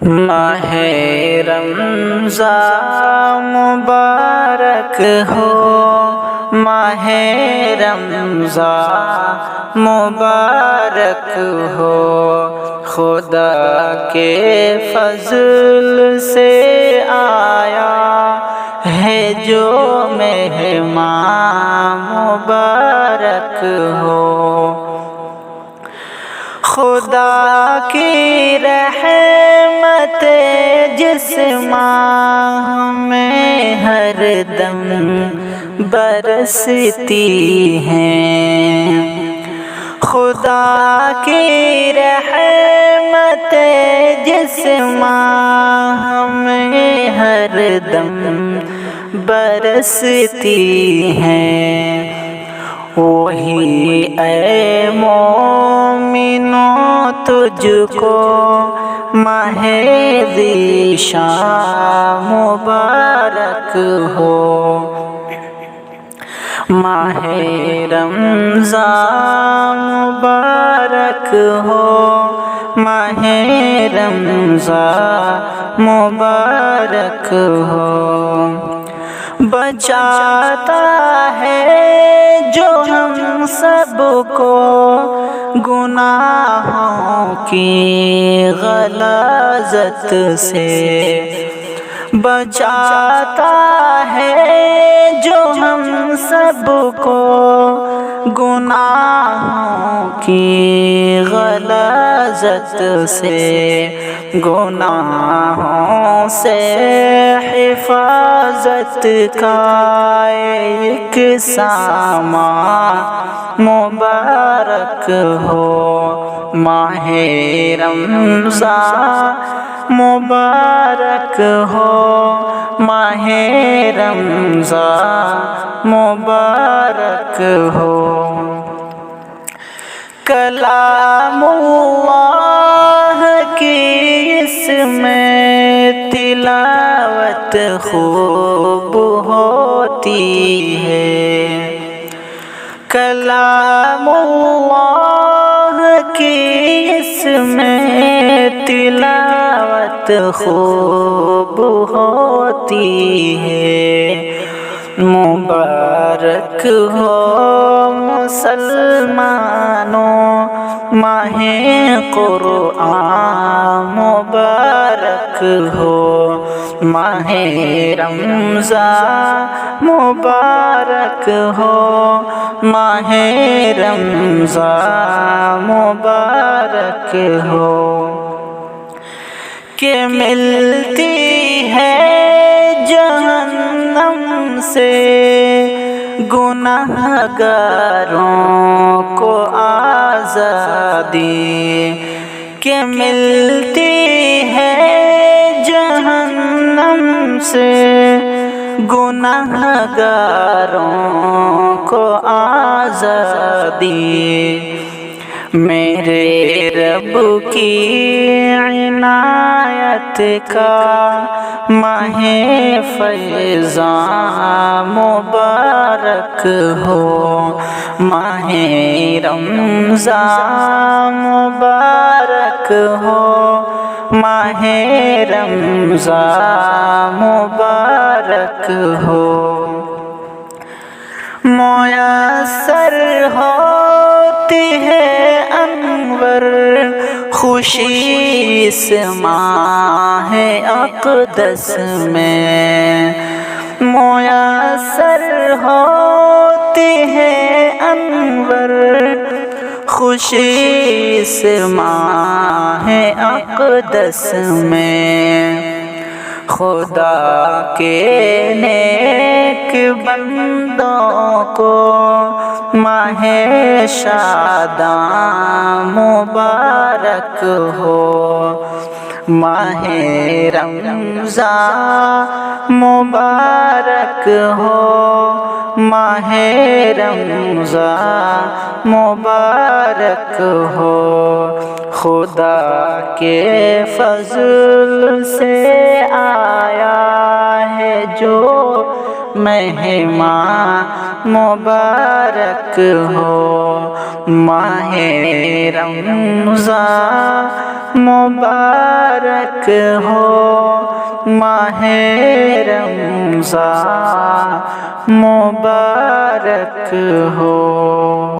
ماہ رمضان مبارک ہو، ماہ رمضان مبارک ہو، خدا کے فضل سے آیا ہے جو مہمان مبارک ہو۔ خدا کی رحمت جس ماہ میں ہر دم برستی ہیں، خدا کی رحمت جس ماہ میں ہر دم برستی ہیں، وہی اے مومنوں تجھ کو ماہ ذیشان مبارک ہو۔ ماہ رمضان مبارک ہو، ماہ رمضان مبارک ہو، بچاتا ہے جو ہم سب کو گناہوں کی غلاظت سے، بچاتا ہے جو ہم سب کو گناہوں کی غلاظت سے، گناہوں سے حفاظت کا ایک سامان مبارک ہو۔ ماہ رمضان مبارک ہو، ماہ رمضان مبارک ہو، کلام اللہ کی اس میں تلاوت خوب ہوتی ہے، کلام اللہ کی اس میں تلاوت خوب ہوتی ہے، مبارک ہو مسلمانوں ماہ قرآن مبارک ہو، ماہ رمضان مبارک ہو، ماہ رمضان مبارک ہو، کہ ملتی ہے جہنم سے گناہگاروں کو آزادی، کہ ملتی ہے جہنم سے گناہگاروں کو آزادی، میرے رب کی عنایت کا ماہ فیضان مبارک ہو، ماہ رمضان مبارک ہو، ماہ رمضان مبارک ہو، میسر ہوتی ہے انور خوشی اس ماہ اقدس میں، میسر ہوتی ہے انور خوشی اس ماہ اقدس میں، خدا کے نیک بندوں کو ماہ شاداں مبارک ہو، ماہ رمضان مبارک ہو، ماہ رمضان مبارک ہو، خدا کے فضل سے آیا ہے جو مہمان مبارک ہو، ماہ رمضان مبارک ہو ماہ رمضان مبارک ہو